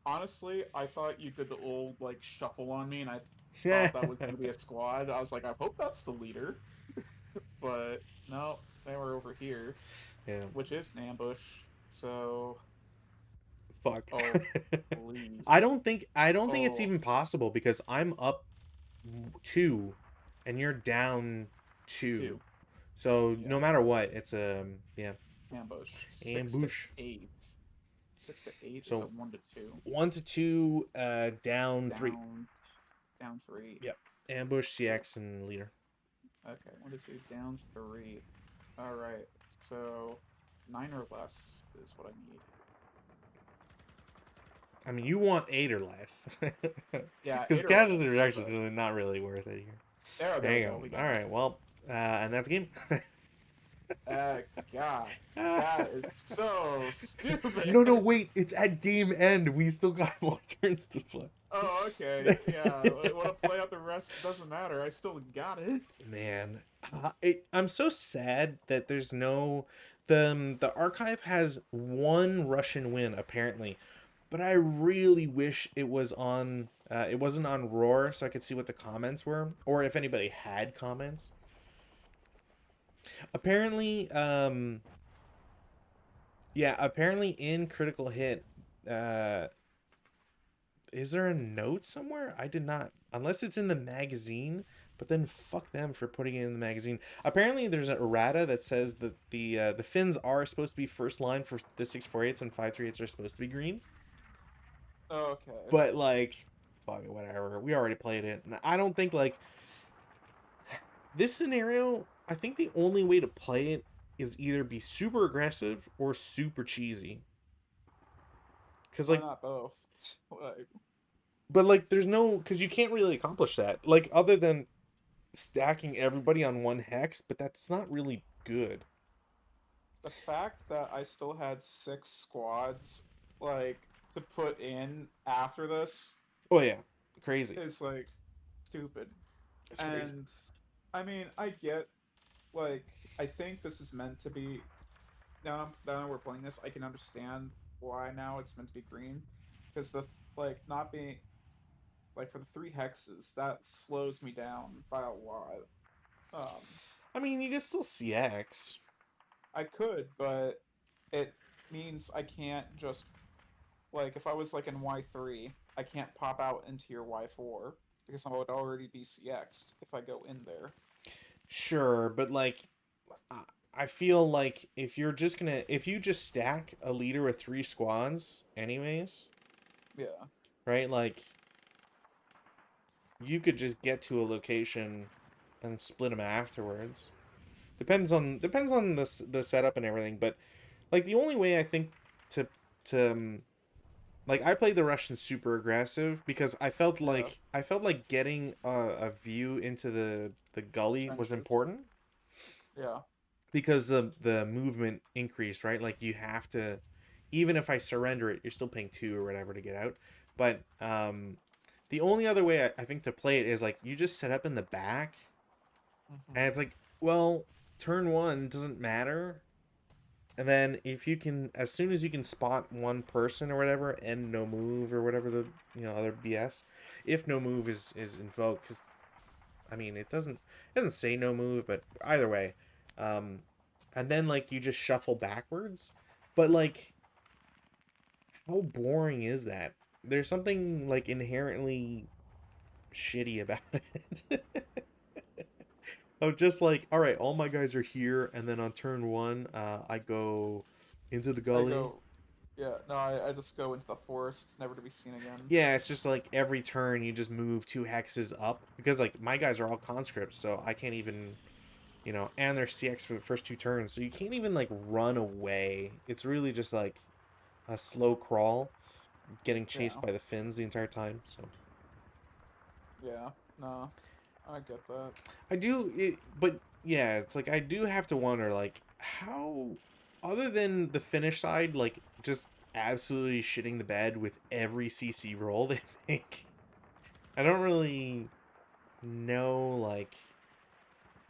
honestly, I thought you did the old like shuffle on me, and I Yeah. thought that was gonna be a squad. I was like, I hope that's the leader, but no, they were over here, Yeah. which is an ambush. So, Fuck. oh please, I don't think it's oh even possible because I'm up 2 and you're down 2. two, So yeah, no matter what, it's yeah, ambush six to ambush. eight. 6 to 8 is a So 1 to 2. 1 to 2, down 3. Down 3. Yep. Ambush, Cool. CX, and leader. Okay, 1 to 2, down 3. All right. So 9 or less is what I need. I mean, you want 8 or less. Yeah, Because 8 or casualties are less. actually But really not really worth it here. there There we you go. go. We All got right. Well, and that's game. it. God, that is so stupid. No, no, wait. It's at game end. We still got more turns to play. Oh, okay. Yeah. Want to play out the rest? Doesn't matter. I still got it. Man, I'm so sad that there's no the archive has one Russian win apparently, but I really wish it wasn't on Roar so I could see what the comments were or if anybody had comments. Apparently, yeah, apparently in Critical Hit, uh, is there a note somewhere? I did not, unless it's in the magazine. But then fuck them for putting it in the magazine. Apparently, there's an errata that says that the fins are supposed to be first line for the 648s and 538s are supposed to be green. Okay. But like, fuck it, whatever. We already played it, and I don't think like this scenario. I think the only way to play it is either be super aggressive or super cheesy. Cause Why like, not both? Like, but like, there's no because you can't really accomplish that. Like, other than stacking everybody on one hex, but that's not really good. the fact that I still had 6 squads, like, to put in after this Oh yeah, crazy. is like stupid. It's crazy. And I mean, I get like I think this is meant to be now we're playing this, I can understand why now it's meant to be green. Because the like not being like for the 3 hexes, that slows me down by a lot. Um I mean, you can still CX. I could, but it means I can't just like if I was like in Y3, I can't pop out into your Y4 because I would already be CX'd if I go in there. Sure, but like, I feel like if you just stack a leader with 3 squads, anyways, Yeah. right? Like, you could just get to a location and split them afterwards. Depends on the setup and everything, but like the only way I think to to like I played the Russians super aggressive because Yeah, I felt like getting a view into the gully was trenches. important Yeah, because the movement increased, right? Like you have to, even if I surrender it, you're still paying two or whatever to get out. But the only other way I think to play it is like you just set up in the back, and hmm it's like, well, turn one doesn't matter. And then if you can, as soon as you can spot one person or whatever, and no move or whatever the other BS, if no move is invoked, because I mean it doesn't say no move, but either way, um, and then like you just shuffle backwards, but like how boring is that? There's something like inherently shitty about it. Of just like, all right, all my guys are here, and then on turn one, I go into the I gully. go. Yeah, no, I just go into the forest, never to be seen again. Yeah, it's just like every turn you just move two hexes up because like my guys are all conscripts, so I can't even, and they're CX for the first two turns, so you can't even like run away. It's really just like a slow crawl, getting chased Yeah, by the Finns the entire time. So yeah, no, I get that. I do it, but yeah, it's like I do have to wonder like how, other than the Finnish side, like just absolutely shitting the bed with every CC roll they make. I don't really know like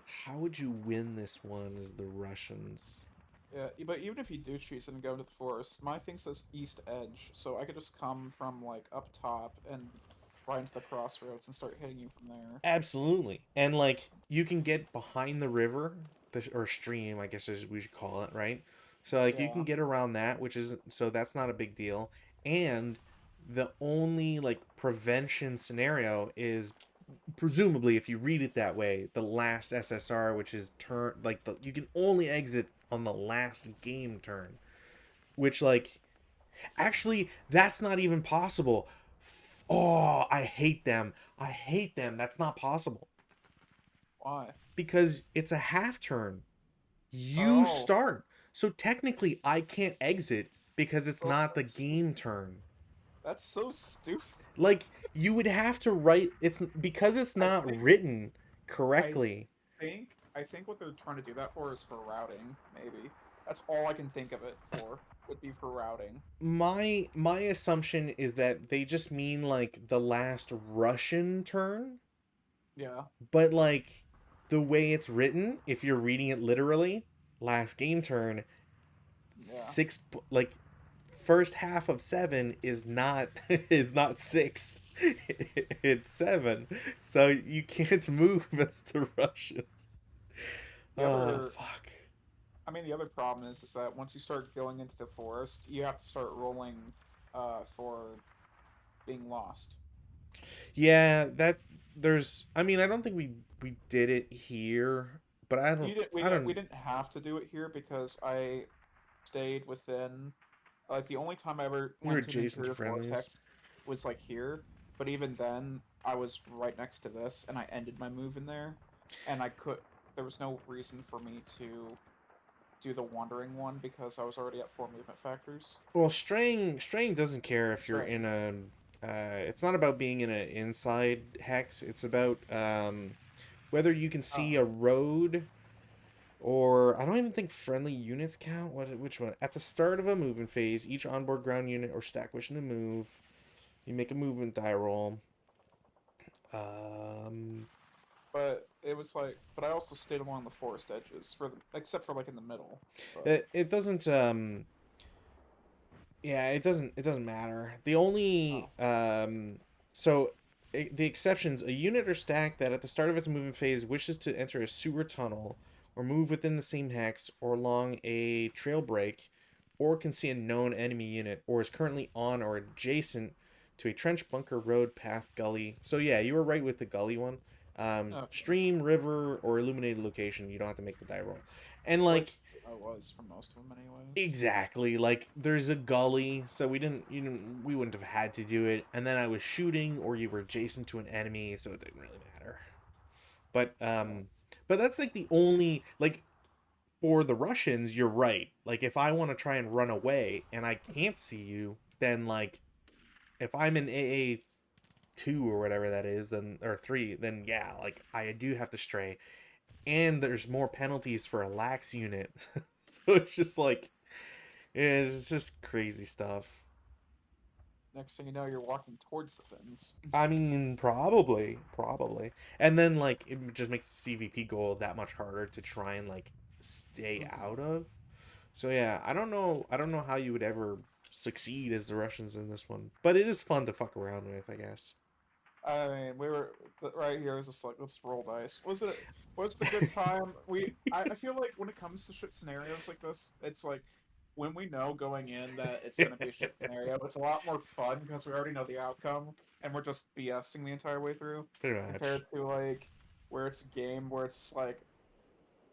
how would you win this one as the Russians? Yeah, but even if you do choose and go into the forest, my thing says east edge, so I could just come from like up top and right into the crossroads and start hitting you from there. Absolutely. And like you can get behind the river, or stream, I guess as we should call it, right? So like you can Yeah. get around that, which is so that's not a big deal. And the only like prevention scenario is presumably if you read it that way, the last SSR, which is turn like you can only exit on the last game turn, which like actually that's not even possible. Oh, I hate them. I hate them. That's not possible Why? because it's a half turn. You Oh. start. So technically I can't exit because it's Oh, not the game turn. that's so stupid. Like you would have to write it's because it's I not think written I correctly. I think what they're trying to do that for is for routing, maybe. That's all I can think of it for, would be for routing. My assumption is that they just mean like the last Russian turn, Yeah. but like the way it's written, if you're reading it literally, last game turn, Yeah. six like first half of seven is not is not six. It's seven. So you can't move as the Russians. The other Fuck. the other problem is that once you start going into the forest, you have to start rolling for being lost. Yeah, that there's I mean, I don't think we did it here, but You didn't I we don't didn't have to do it here because I stayed within like the only time I ever you're went to an adjacent to interior friendlies. vortex was like here, but even then I was right next to this and I ended my move in there and I could there was no reason for me to do the wandering one because I was already at 4 movement factors. Well, straying doesn't care if you're in Staying. a. It's not about being in an inside hex. It's about whether you can see Oh. a road, or I don't even think friendly units count. Which one? At the start of a movement phase, each onboard ground unit or stack wishing to move, you make a movement die roll. Um, But I also stayed along the forest edges for the except for like in the middle. But it doesn't. Yeah, it doesn't matter. The only oh. so the exceptions: a unit or stack that at the start of its movement phase wishes to enter a sewer tunnel or move within the same hex or along a trail break, or can see a known enemy unit or is currently on or adjacent to a trench, bunker, road, path, gully. So yeah, you were right with the gully one. Okay. Stream, river, or illuminated location. You don't have to make the die roll, and like Which I was for most of them anyways. exactly. Like there's a gully, so we wouldn't have had to do it. And then I was shooting or you were adjacent to an enemy, so it didn't really matter. But Yeah. but that's like the only like for the Russians, you're right. Like if I want to try and run away and I can't see you, then like if I'm in AA 2 or whatever that is, then or 3, then yeah, like I do have to stray, and there's more penalties for a lax unit, so it's just like it's just crazy stuff. Next thing you know, you're walking towards the fins. I mean, probably, and then like it just makes the CVP goal that much harder to try and like stay Hmm. out of. So yeah, I don't know how you would ever succeed as the Russians in this one, but it is fun to fuck around with, I guess. I mean, we were right here. It was just like, let's roll dice. Was it a good time? I feel like when it comes to shit scenarios like this, it's like when we know going in that it's gonna be a shit scenario, it's a lot more fun because we already know the outcome and we're just BSing the entire way through, Pretty much. compared to like where it's a game where it's like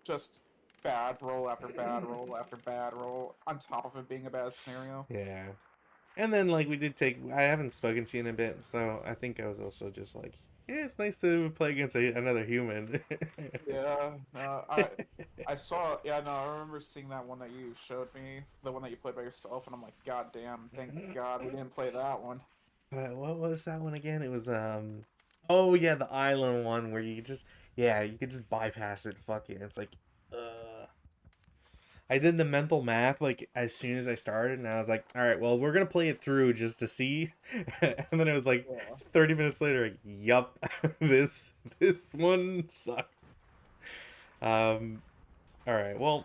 just bad roll after bad roll after bad roll on top of it being a bad scenario. Yeah. And then like we did take I haven't spoken to you in a bit, so I think I was also just like, yeah, it's nice to play against another human. Yeah, I saw. Yeah, no, I remember seeing that one that you showed me, the one that you played by yourself, and I'm like, God damn, thank God we didn't play that one. What was that one again? It was oh yeah, the island one where you could just yeah, you could just bypass it. Fuck it. It's like I did the mental math like as soon as I started, and I was like, all right, well, we're gonna play it through just to see. And then it was like Yeah. 30 minutes later, like, yup, this one sucked. Um, all right, well,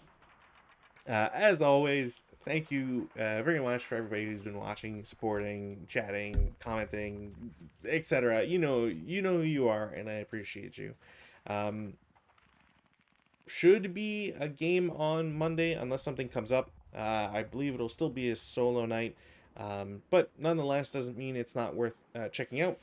as always, thank you very much for everybody who's been watching, supporting, chatting, commenting, etc. You know who you are, and I appreciate you. Um, should be a game on Monday unless something comes up. I believe it'll still be a solo night, but nonetheless doesn't mean it's not worth checking out.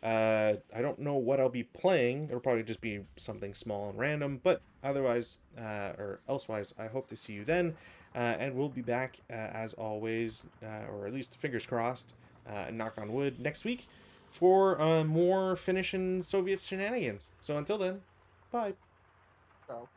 I don't know what I'll be playing. It'll probably just be something small and random, but otherwise or elsewise, I hope to see you then. And we'll be back as always, or at least fingers crossed, and knock on wood, next week for more Finnish and Soviet shenanigans. So until then, bye. So